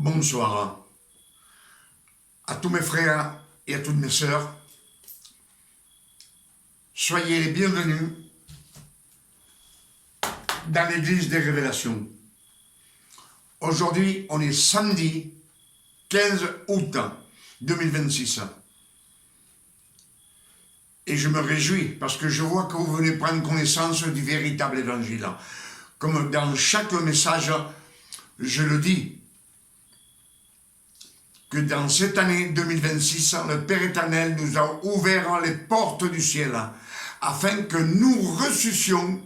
Bonsoir à tous mes frères et à toutes mes sœurs. Soyez les bienvenus dans l'église des révélations. Aujourd'hui, on est samedi 15 août 2026. Et je me réjouis parce que je vois que vous venez prendre connaissance du véritable évangile. Comme dans chaque message, je le dis, que dans cette année 2026, le Père éternel nous a ouvert les portes du ciel afin que nous reçussions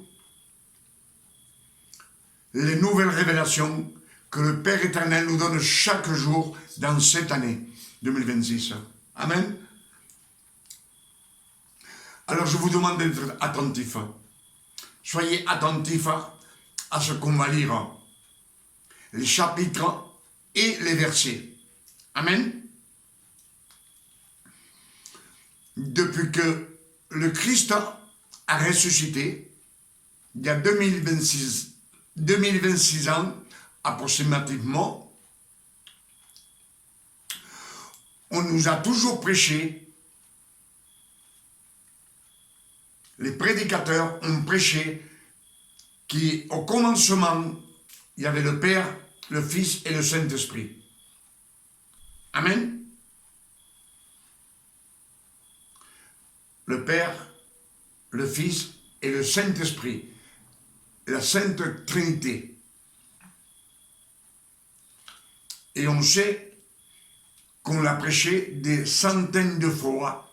les nouvelles révélations que le Père éternel nous donne chaque jour dans cette année 2026. Amen. Alors je vous demande d'être attentifs. Soyez attentifs à ce qu'on va lire, les chapitres et les versets. Amen. Depuis que le Christ a ressuscité, il y a 2026 ans approximativement, on nous a toujours prêché, les prédicateurs ont prêché qu'au commencement, il y avait le Père, le Fils et le Saint-Esprit. Amen. Le Père, le Fils et le Saint-Esprit, la Sainte Trinité. Et on sait qu'on l'a prêché des centaines de fois,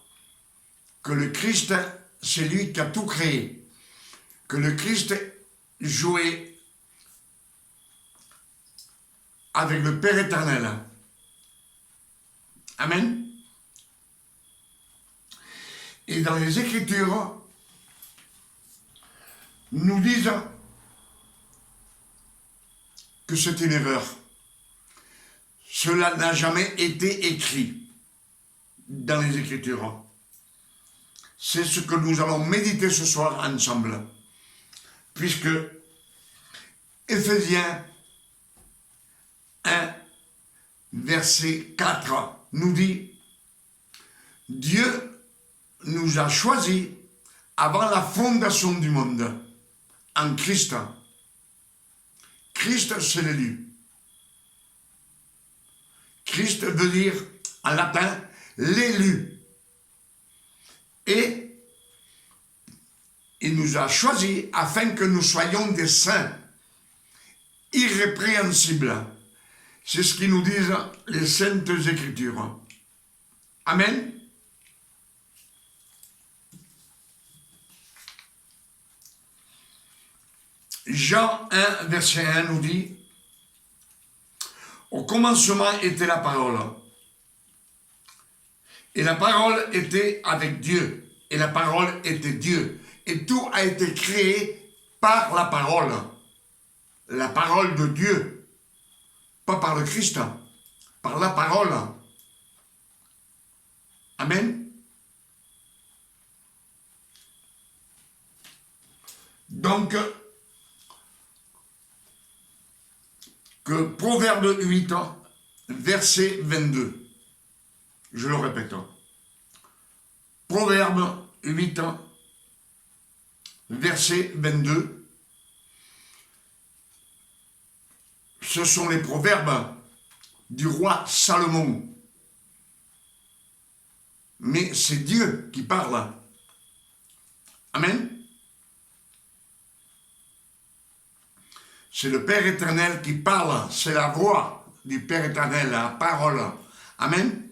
que le Christ, c'est lui qui a tout créé, que le Christ jouait avec le Père éternel. Amen. Et dans les Écritures, nous disent que c'est une erreur. Cela n'a jamais été écrit dans les Écritures. C'est ce que nous allons méditer ce soir ensemble. Puisque Éphésiens 1, verset 4 nous dit « Dieu nous a choisis avant la fondation du monde, en Christ. » Christ, c'est l'élu. Christ veut dire, en latin, l'élu. Et il nous a choisis afin que nous soyons des saints, irrépréhensibles. C'est ce qui nous disent les Saintes Écritures. Amen. Jean 1, verset 1 nous dit « Au commencement était la parole, et la parole était avec Dieu, et la parole était Dieu, et tout a été créé par la parole de Dieu. » Pas par le Christ, par la parole. Amen. Donc, que Proverbe 8, verset 22. Je le répète. Proverbe 8, verset 22. Ce sont les proverbes du roi Salomon. Mais c'est Dieu qui parle. Amen. C'est le Père éternel qui parle. C'est la voix du Père éternel, la parole. Amen.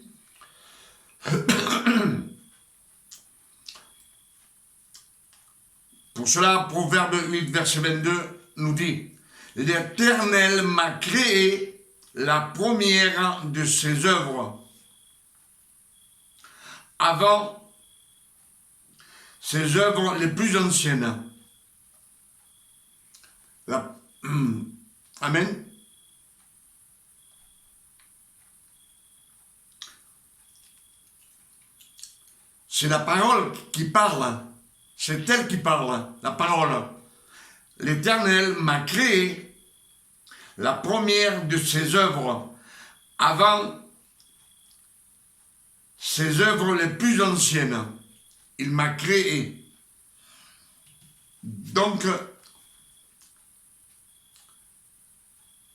Pour cela, Proverbe 8, verset 22 nous dit « L'Éternel m'a créé la première de ses œuvres, avant ses œuvres les plus anciennes. » Amen. C'est la parole qui parle. C'est elle qui parle, la parole. L'Éternel m'a créé la première de ses œuvres avant ses œuvres les plus anciennes. Il m'a créé. Donc,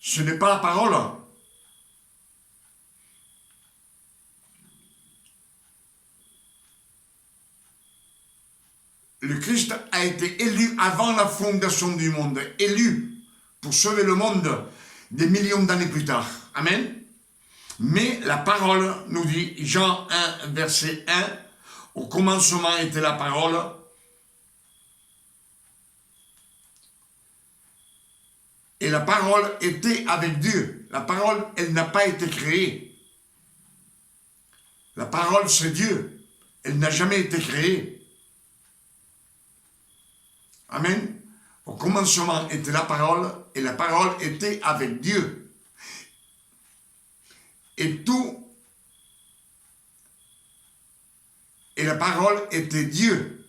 ce n'est pas la parole. Le Christ a été élu avant la fondation du monde, élu pour sauver le monde des millions d'années plus tard. Amen. Mais la parole nous dit, Jean 1, verset 1, au commencement était la parole, et la parole était avec Dieu. La parole, elle n'a pas été créée. La parole, c'est Dieu. Elle n'a jamais été créée. Amen. Au commencement était la parole, et la parole était avec Dieu. Et tout, et la parole était Dieu.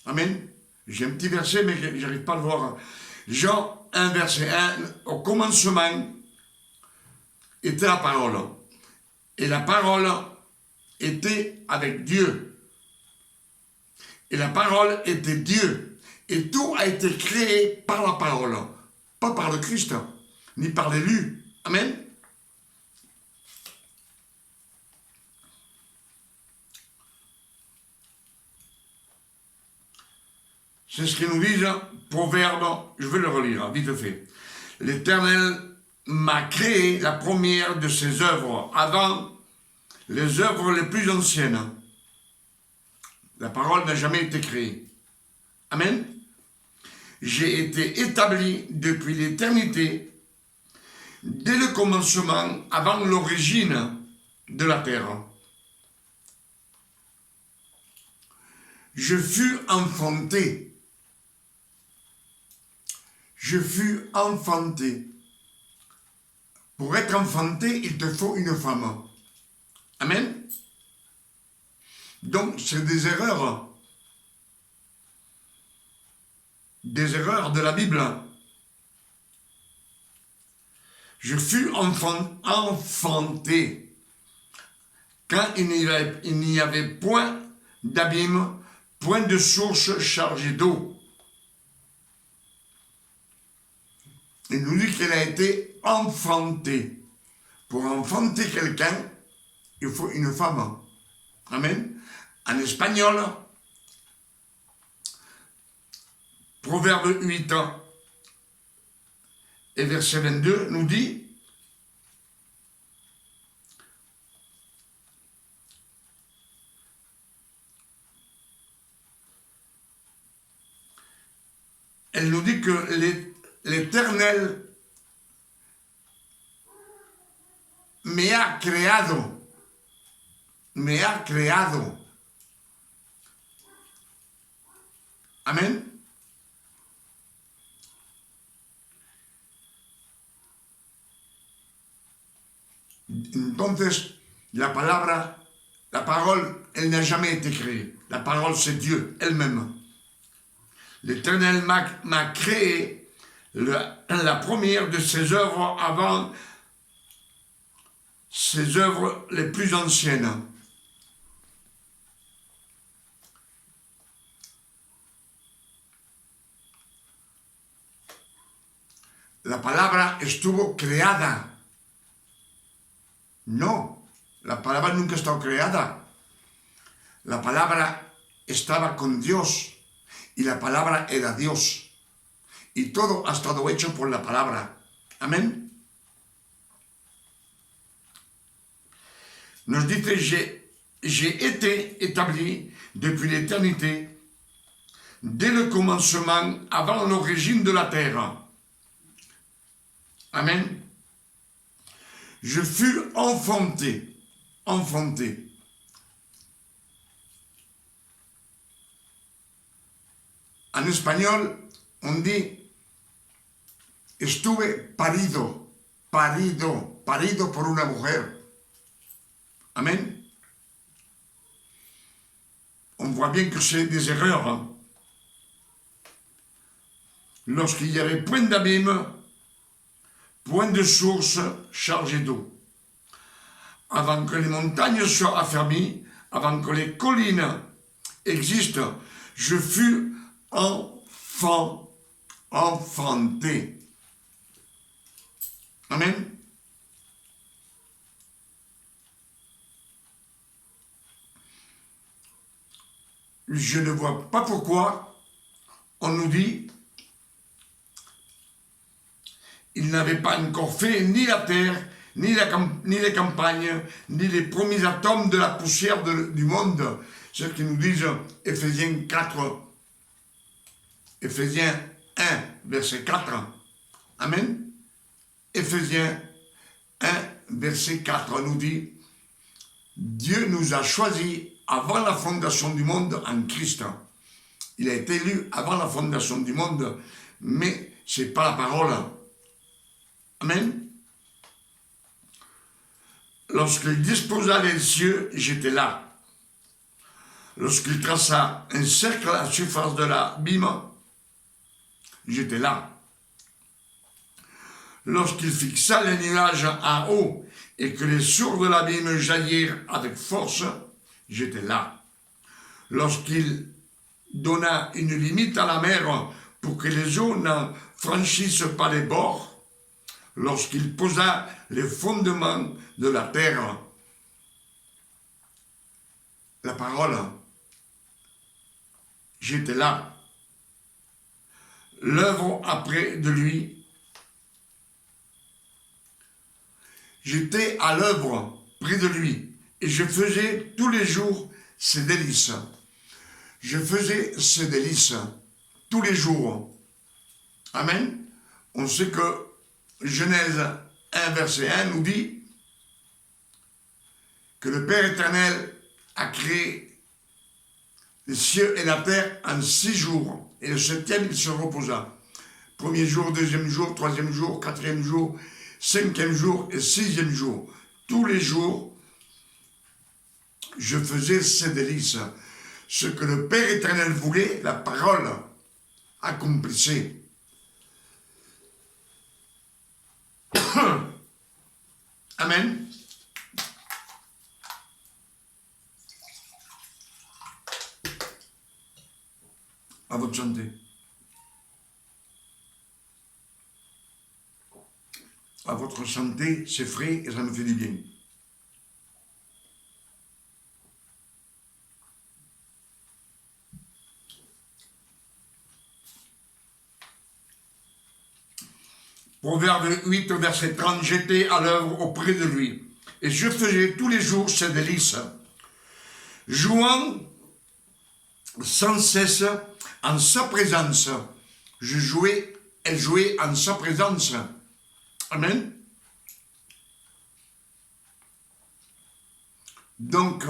Amen. J'ai un petit verset, mais je n'arrive pas à le voir. Jean 1, verset 1, au commencement était la parole. Et la parole était avec Dieu. Et la parole était Dieu. Et tout a été créé par la parole. Pas par le Christ, ni par l'élu. Amen. C'est ce qui nous dit Proverbe, je vais le relire, vite fait. L'Éternel m'a créé la première de ses œuvres, avant les œuvres les plus anciennes. La parole n'a jamais été créée. Amen. J'ai été établi depuis l'éternité, dès le commencement, avant l'origine de la terre. Je fus enfanté. Je fus enfanté. Pour être enfanté, il te faut une femme. Amen. Donc, c'est des erreurs. Des erreurs de la Bible. Je fus enfanté. Quand il n'y avait point d'abîme, point de source chargée d'eau. Il nous dit qu'elle a été enfantée. Pour enfanter quelqu'un, il faut une femme. Amen. En espagnol, Proverbe 8 et verset 22 nous dit elle nous dit que l'Éternel me ha creado. Me ha creado. Amén. Entonces, la parole, elle n'a jamais été créée. La parole, c'est Dieu elle-même. L'Éternel m'a créé la première de ses œuvres avant ses œuvres les plus anciennes. La palabra estuvo creada. No, la palabra nunca estaba creada. La palabra estaba con Dios y la palabra era Dios. Y todo ha estado hecho por la palabra. Amén. Nos dice, j'ai été établi depuis l'éternité, dès le commencement, avant l'origine de la terre. Amen. Je fus enfanté. En espagnol, on dit, estuve parido por una mujer. Amen. On voit bien que c'est des erreurs. Hein? Lorsqu'il y avait point d'abîme, point de source chargée d'eau. avant que les montagnes soient affermies, avant que les collines existent, je fus enfanté. Amen. Je ne vois pas pourquoi on nous dit il n'avait pas encore fait ni la terre, ni les campagnes, ni les premiers atomes de la poussière du monde. C'est ce qu'ils nous disent Éphésiens 4, Éphésiens 1, verset 4. Amen. Éphésiens 1, verset 4 nous dit Dieu nous a choisis avant la fondation du monde en Christ. Il a été élu avant la fondation du monde, mais ce n'est pas la parole. Amen. Lorsqu'il disposa les cieux, j'étais là. Lorsqu'il traça un cercle à la surface de l'abîme, j'étais là. Lorsqu'il fixa les nuages en haut et que les sourds de l'abîme jaillirent avec force, j'étais là. Lorsqu'il donna une limite à la mer pour que les eaux n'en franchissent pas les bords, lorsqu'il posa les fondements de la terre, la parole, j'étais là. L'œuvre après de lui, j'étais à l'œuvre près de lui et je faisais tous les jours ses délices. Je faisais ses délices tous les jours. Amen. On sait que Genèse 1, verset 1 nous dit que le Père éternel a créé les cieux et la terre en 6 jours. Et le 7e, il se reposa. Premier jour, deuxième jour, troisième jour, quatrième jour, 5e jour et 6e jour. Tous les jours, je faisais ses délices. Ce que le Père éternel voulait, la parole accomplissait. Amen. À votre santé. À votre santé, c'est frais et ça me fait du bien. Proverbe 8, verset 30, j'étais à l'œuvre auprès de lui, et je faisais tous les jours ses délices, jouant sans cesse en sa présence. Elle jouait en sa présence. Amen. Donc,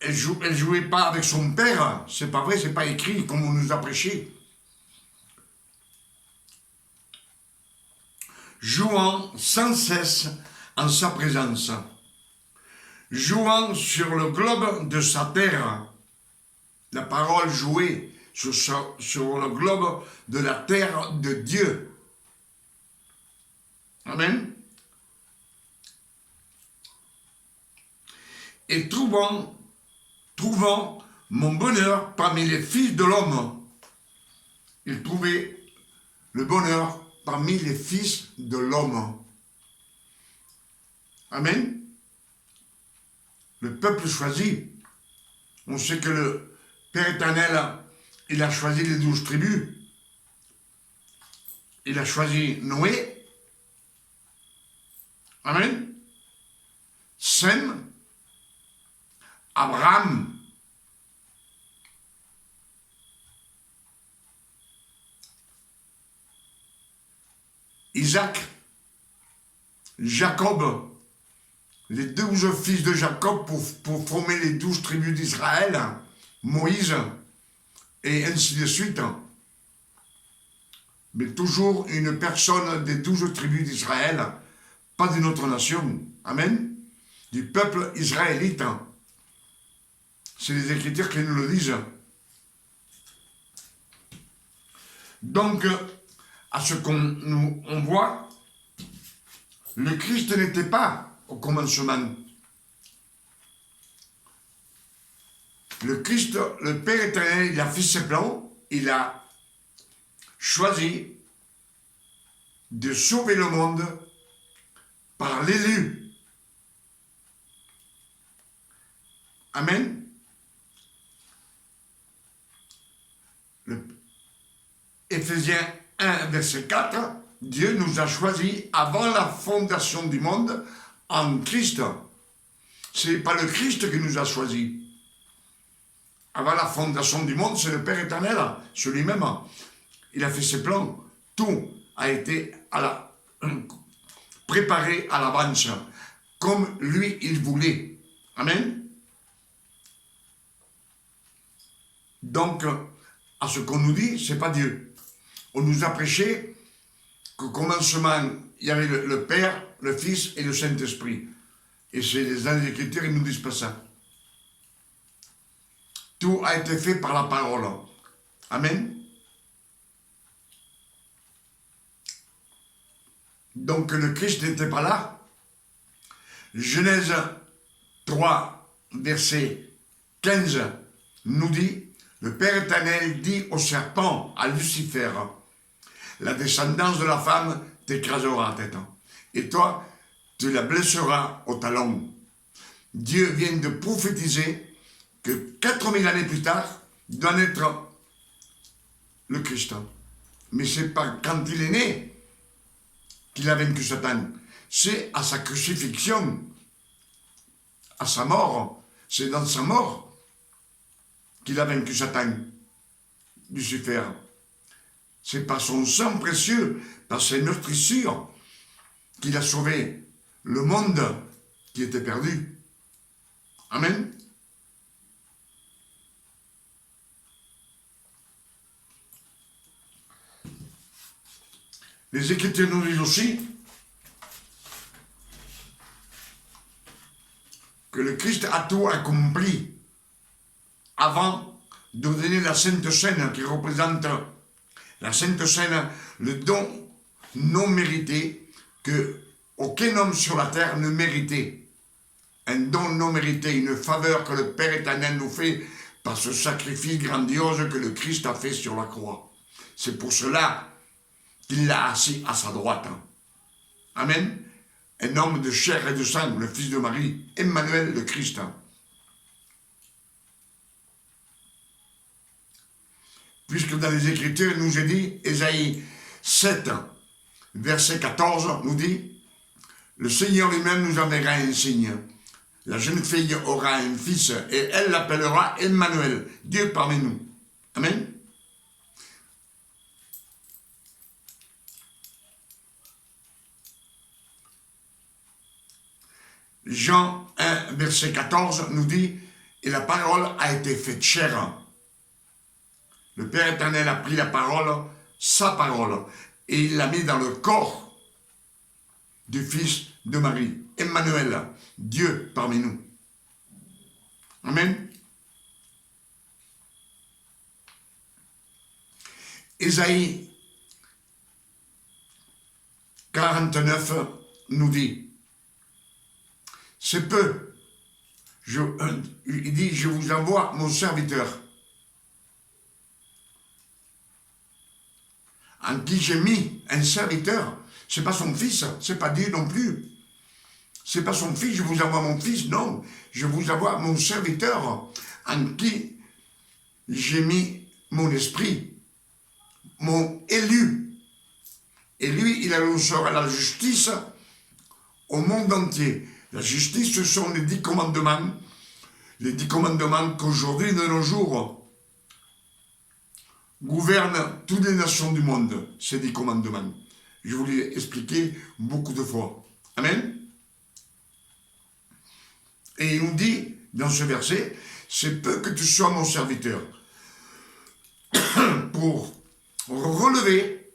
elle jouait pas avec son père, c'est pas vrai, c'est pas écrit comme on nous a prêché. Jouant sans cesse en sa présence, jouant sur le globe de sa terre, la parole jouait sur le globe de la terre de Dieu. Amen. Et trouvant mon bonheur parmi les fils de l'homme. Il trouvait le bonheur parmi les fils de l'homme. Amen. Le peuple choisi. On sait que le Père éternel, il a choisi les 12 tribus. Il a choisi Noé. Amen. Sem. Abraham. Isaac, Jacob, les 12 fils de Jacob pour former les 12 tribus d'Israël, Moïse, et ainsi de suite. Mais toujours une personne des 12 tribus d'Israël, pas d'une autre nation. Amen. Du peuple israélite. C'est les Écritures qui nous le disent. Donc, à ce qu'on voit, Le Christ n'était pas au commencement. Le Christ, le Père éternel, il a fait ses plans, il a choisi de sauver le monde par l'élu. Amen. Éphésiens 1, verset 4, Dieu nous a choisis avant la fondation du monde en Christ. Ce n'est pas le Christ qui nous a choisis. Avant la fondation du monde, c'est le Père éternel, sur lui-même. Il a fait ses plans. Tout a été préparé à l'avance, comme lui, il voulait. Amen. Donc, à ce qu'on nous dit, c'est pas Dieu. On nous a prêché qu'au commencement, il y avait le Père, le Fils et le Saint-Esprit. Et c'est dans les Écritures, ils ne nous disent pas ça. Tout a été fait par la parole. Amen. Donc le Christ n'était pas là. Genèse 3, verset 15 nous dit, le Père éternel dit au serpent, à Lucifer, la descendance de la femme t'écrasera la tête. Et toi, tu la blesseras au talon. Dieu vient de prophétiser que 4000 années plus tard, doit naître le Christ. Mais c'est pas quand il est né qu'il a vaincu Satan. C'est à sa crucifixion, à sa mort. C'est dans sa mort qu'il a vaincu Satan, Lucifer. C'est par son sang précieux, par ses meurtrissures, qu'il a sauvé le monde qui était perdu. Amen. Les Écritures nous disent aussi que le Christ a tout accompli avant de donner la Sainte Seine qui représente la Sainte Seine, le don non mérité que aucun homme sur la terre ne méritait. Un don non mérité, une faveur que le Père éternel nous fait par ce sacrifice grandiose que le Christ a fait sur la croix. C'est pour cela qu'il l'a assis à sa droite. Amen. Un homme de chair et de sang, le fils de Marie, Emmanuel le Christ. Puisque dans les Écritures, il nous est dit, Ésaïe 7, verset 14, nous dit, le Seigneur lui-même nous enverra un signe. La jeune fille aura un fils et elle l'appellera Emmanuel, Dieu parmi nous. Amen. Jean 1, verset 14 nous dit, et la parole a été faite chair. Le Père éternel a pris la parole, sa parole, et il l'a mis dans le corps du Fils de Marie, Emmanuel, Dieu parmi nous. Amen. Ésaïe 49 nous dit, c'est peu. Il dit, je vous envoie mon serviteur, en qui j'ai mis un serviteur. C'est pas son fils, c'est pas Dieu non plus. C'est pas son fils, je vous envoie mon fils, non. Je vous envoie mon serviteur, en qui j'ai mis mon esprit, mon élu. Et lui, il annoncera la justice au monde entier. La justice, ce sont les 10 commandements. Les 10 commandements qu'aujourd'hui, de nos jours, gouvernent toutes les nations du monde. Ces 10 commandements. Je vous l'ai expliqué beaucoup de fois. Amen. Et il nous dit, dans ce verset, c'est peu que tu sois mon serviteur pour relever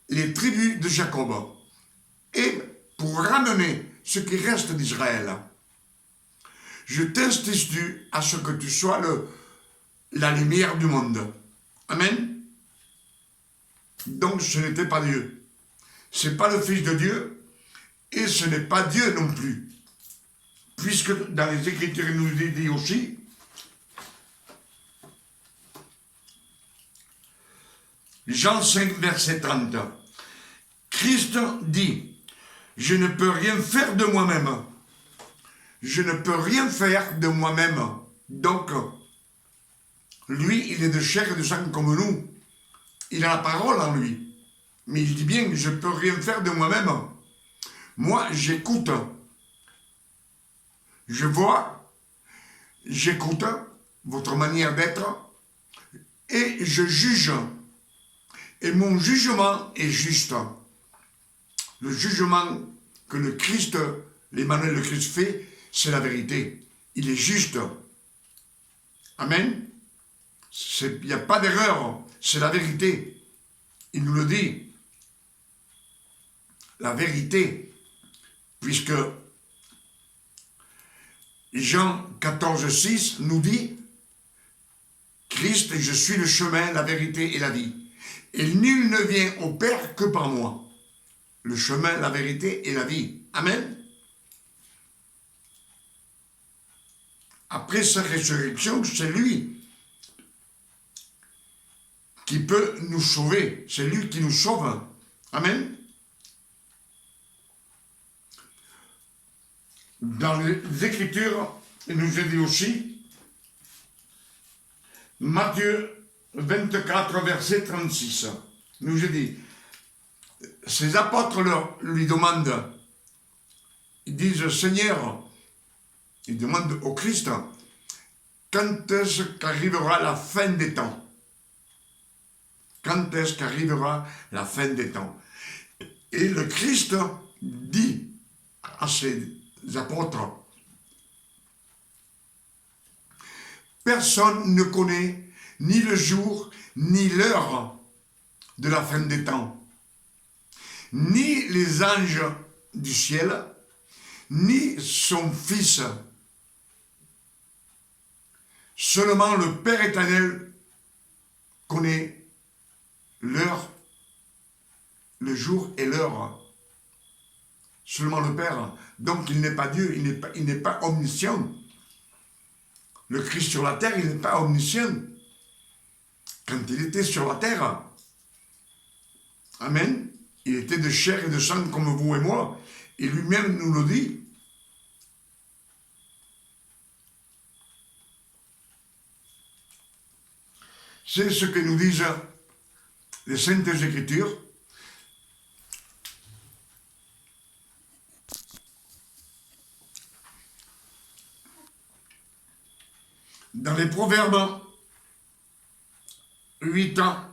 les tribus de Jacob et pour ramener ce qui reste d'Israël. Je t'institue à ce que tu sois la lumière du monde. Amen. Donc ce n'était pas Dieu. Ce n'est pas le Fils de Dieu. et ce n'est pas Dieu non plus. Puisque dans les Écritures, il nous est dit aussi, Jean 5, verset 30, Christ dit, je ne peux rien faire de moi-même. Je ne peux rien faire de moi-même. Donc, lui, il est de chair et de sang comme nous. Il a la parole en lui. Mais il dit bien, je ne peux rien faire de moi-même. Moi, j'écoute. Je vois, j'écoute votre manière d'être et je juge. Et mon jugement est juste. Le jugement que le Christ, l'Emmanuel, le Christ fait, c'est la vérité. Il est juste. Amen. Il n'y a pas d'erreur. C'est la vérité. Il nous le dit. La vérité. Puisque Jean 14, 6 nous dit, Christ, je suis le chemin, la vérité et la vie. Et nul ne vient au Père que par moi. Le chemin, la vérité et la vie. Amen. Après sa résurrection, c'est lui qui peut nous sauver. C'est lui qui nous sauve. Amen. Dans les Écritures, il nous est dit aussi, Matthieu 24, verset 36, il nous est dit, ses apôtres lui demandent, ils disent, Seigneur, ils demandent au Christ, quand est-ce qu'arrivera la fin des temps? Quand est-ce qu'arrivera la fin des temps? Et le Christ dit à ses apôtres, personne ne connaît ni le jour ni l'heure de la fin des temps, ni les anges du ciel, ni son Fils. Seulement le Père éternel connaît l'heure, le jour et l'heure. Seulement le Père. Donc il n'est pas Dieu, il n'est pas omniscient. Le Christ sur la terre, il n'est pas omniscient. Quand il était sur la terre, amen, il était de chair et de sang comme vous et moi. Et lui-même nous le dit. C'est ce que nous disent les Saintes Écritures. Dans les Proverbes 8 ans,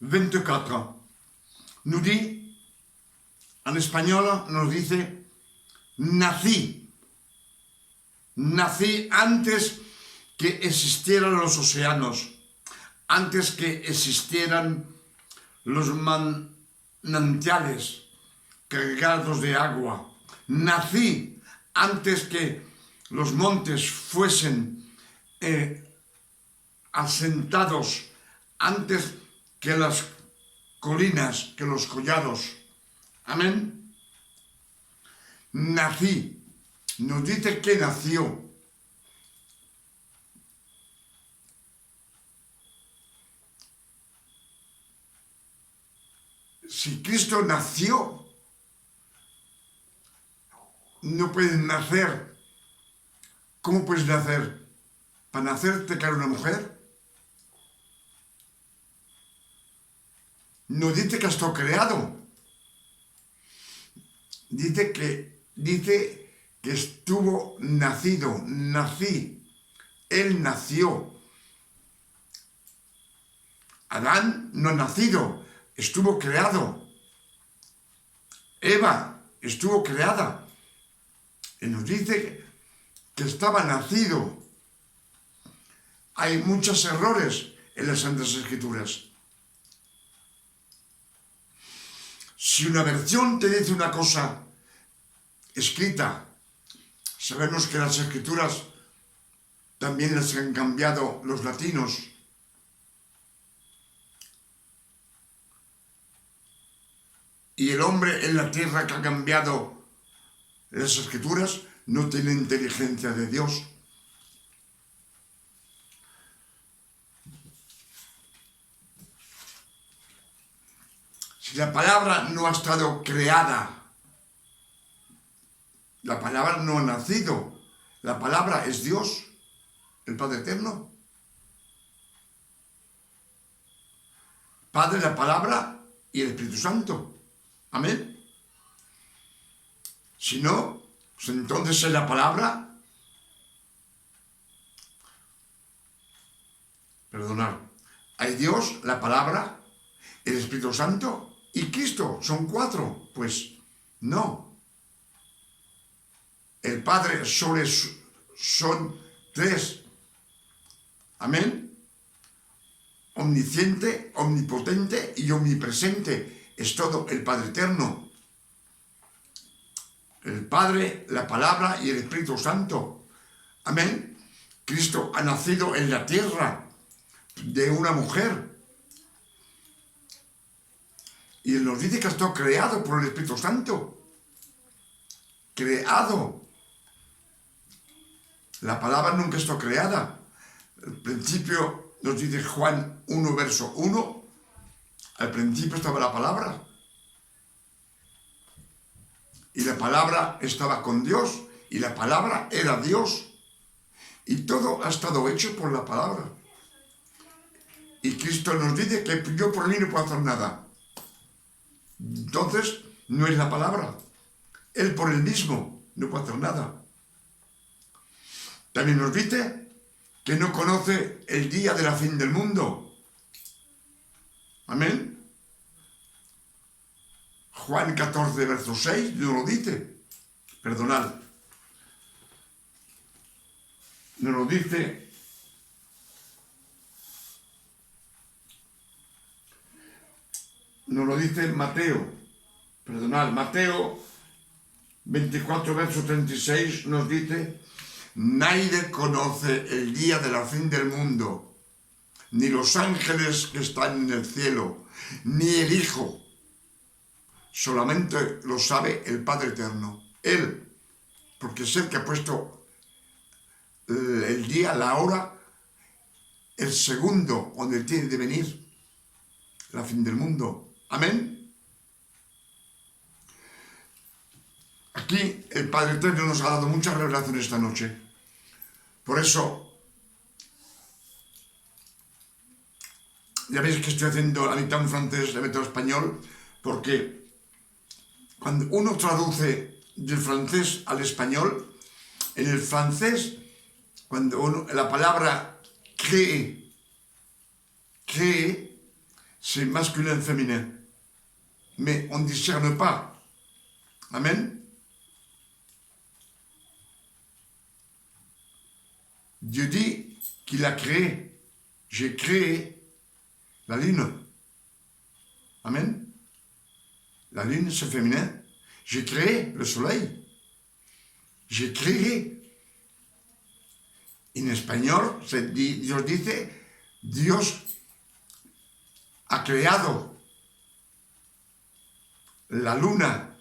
« 24 nous dit, en espagnol, nos dice, nací antes que existieran los océanos, antes que existieran los manantiales cargados de agua. Nací antes que los montes fuesen asentados, antes que las colinas, que los collados. Amén. Nací. Nos dice que nació. Si Cristo nació, no puedes nacer. ¿Cómo puedes nacer? ¿Para nacer te cae una mujer? No dice que ha estado creado. Dice que estuvo nacido, nací. Él nació. Adán no ha nacido, estuvo creado. Eva estuvo creada. Y nos dice que estaba nacido. Hay muchos errores en las Santas Escrituras. Si una versión te dice una cosa escrita, sabemos que las Escrituras también las han cambiado los latinos. y el hombre en la tierra que ha cambiado las escrituras no tiene inteligencia de Dios. Si la palabra no ha estado creada, la palabra no ha nacido, la palabra es Dios, el Padre Eterno. Padre, la palabra y el Espíritu Santo. Amén. Si no, pues entonces es la palabra. Perdonad. Hay Dios, la palabra, el Espíritu Santo y Cristo. Son 4. Pues no. El Padre solo son 3. Amén. Omnisciente, omnipotente y omnipresente. Es todo el Padre Eterno. El Padre, la palabra y el Espíritu Santo. Amén. Cristo ha nacido en la tierra de una mujer. Y Él nos dice que ha estado creado por el Espíritu Santo. Creado. La palabra nunca está creada. Al principio nos dice Juan 1, verso 1. Al principio estaba la palabra. Y la palabra estaba con Dios. Y la palabra era Dios. Y todo ha estado hecho por la palabra. Y Cristo nos dice que yo por mí no puedo hacer nada. Entonces, no es la palabra. Él por él mismo no puede hacer nada. También nos dice que no conoce el día de la fin del mundo. Amén. Juan 14, verso 6, no lo dice. Perdonad. No lo dice. No lo dice Mateo. Perdonad, Mateo 24, verso 36 nos dice: nadie conoce el día de la fin del mundo, ni los ángeles que están en el cielo, ni el Hijo. Solamente lo sabe el Padre Eterno. Él, porque es el que ha puesto el día, la hora, el segundo donde tiene de venir la fin del mundo. Amén. Aquí el Padre Eterno nos ha dado muchas revelaciones esta noche. Por eso, ya veis que estoy haciendo la mitad en francés, la mitad en español, porque cuando uno traduce del francés al español, en el francés, la palabra créer, c'est masculin féminin. Mais on ne discerne pas. Amen. Dieu dit qu'il a créé. J'ai créé la lune. Amen. La lune, c'est féminin. J'ai créé le soleil. J'ai créé. En español, Dios dice, Dios ha creado la luna.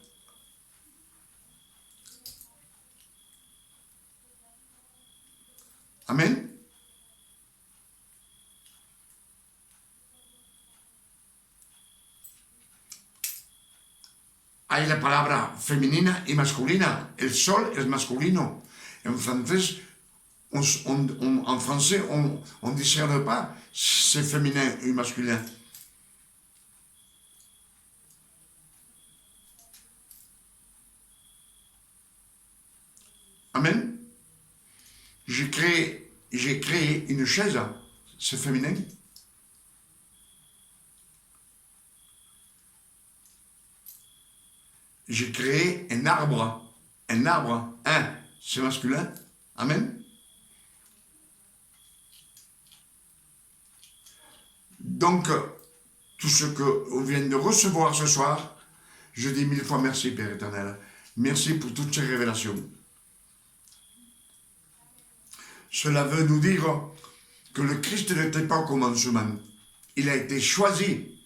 Amén. Hay la palabra femenina y masculina. El sol es masculino. En francés, en français, on ne discerne pas c'est féminin et masculin. Amen. J'ai créé une chaise, c'est féminin. J'ai créé un arbre, c'est masculin. Amen. Donc, tout ce que vous venez de recevoir ce soir, je dis 1000 fois merci, Père éternel. Merci pour toutes ces révélations. Cela veut nous dire que le Christ n'était pas au commencement. Il a été choisi.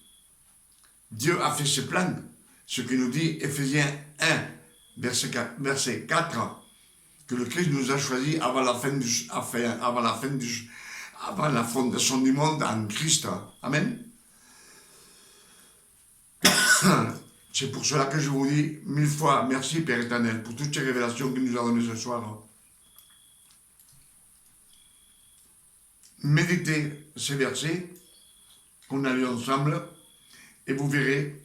Dieu a fait ses plans. ce que nous dit Éphésiens 1, verset 4, que le Christ nous a choisis avant la fondation du monde en Christ. Amen. C'est pour cela que je vous dis 1000 fois merci Père éternel pour toutes ces révélations qu'il nous a données ce soir. Méditez ces versets qu'on a lus ensemble et vous verrez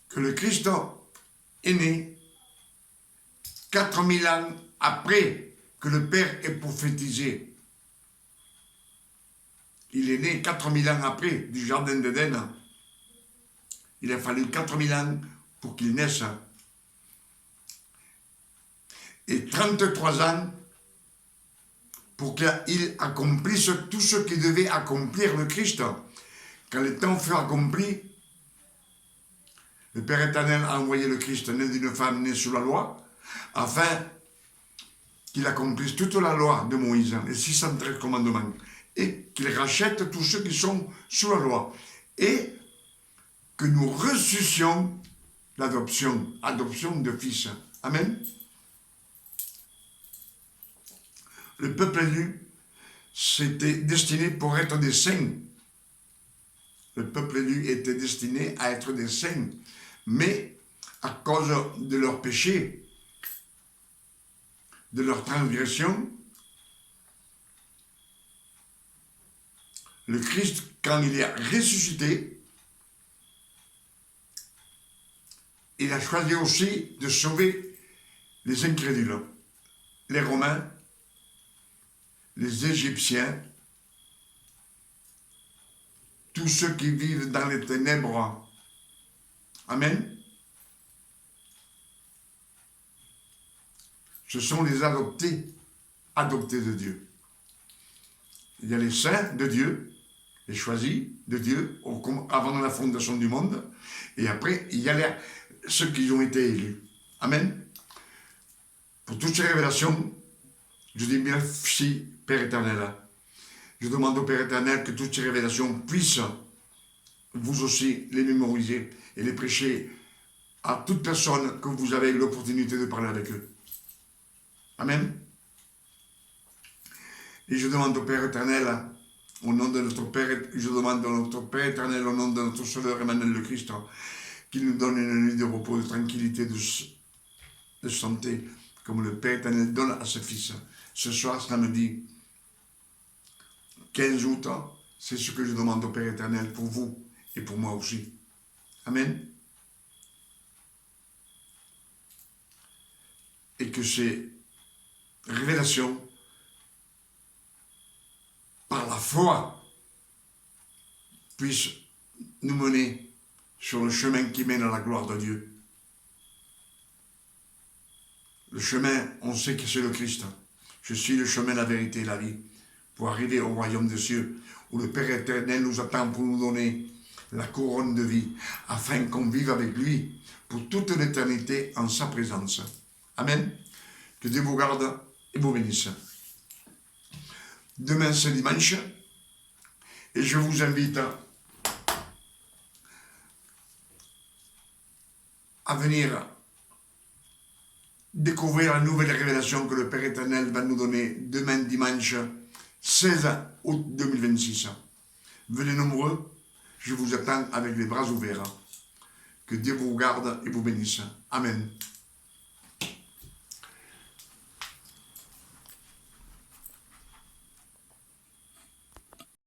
que le Christ est né 4000 ans après que le Père ait prophétisé. Il est né 4000 ans après du Jardin d'Éden. Il a fallu 4000 ans pour qu'il naisse. Et 33 ans pour qu'il accomplisse tout ce qu'il devait accomplir le Christ. Quand le temps fut accompli, le Père éternel a envoyé le Christ né d'une femme née sous la loi, afin qu'il accomplisse toute la loi de Moïse, les 613 commandements, et qu'il rachète tous ceux qui sont sous la loi, et que nous ressuscions l'adoption, adoption de fils. Amen. Le peuple élu, c'était destiné pour être des saints. Le peuple élu était destiné à être des saints, mais à cause de leur péché, de leur transgression, le Christ, quand il est ressuscité, il a choisi aussi de sauver les incrédules, les Romains, les Égyptiens, tous ceux qui vivent dans les ténèbres. Amen. Ce sont les adoptés de Dieu. Il y a les saints de Dieu, les choisis de Dieu, avant la fondation du monde, et après, il y a ceux qui ont été élus. Amen. Pour toutes ces révélations, je dis merci, Père éternel. Je demande au Père éternel que toutes ces révélations puissent, vous aussi, les mémoriser et les prêcher à toute personne que vous avez l'opportunité de parler avec eux. Amen. Et je demande au Père éternel, au nom de notre Père, je demande à notre Père éternel, au nom de notre Sauveur Emmanuel le Christ, qu'il nous donne une nuit de repos, de tranquillité, de santé, comme le Père éternel donne à ses fils. Ce soir, samedi 15 août, c'est ce que je demande au Père éternel pour vous et pour moi aussi. Amen. Et que ces révélations, par la foi, puissent nous mener sur le chemin qui mène à la gloire de Dieu. Le chemin, on sait que c'est le Christ. Je suis le chemin, la vérité et la vie, pour arriver au royaume des cieux, où le Père éternel nous attend pour nous donner la couronne de vie, afin qu'on vive avec lui pour toute l'éternité en sa présence. Amen. Que Dieu vous garde et vous bénisse. Demain c'est dimanche, et je vous invite à venir découvrir la nouvelle révélation que le Père éternel va nous donner demain dimanche 16 août 2026. Venez nombreux, je vous attends avec les bras ouverts. Que Dieu vous garde et vous bénisse. Amen.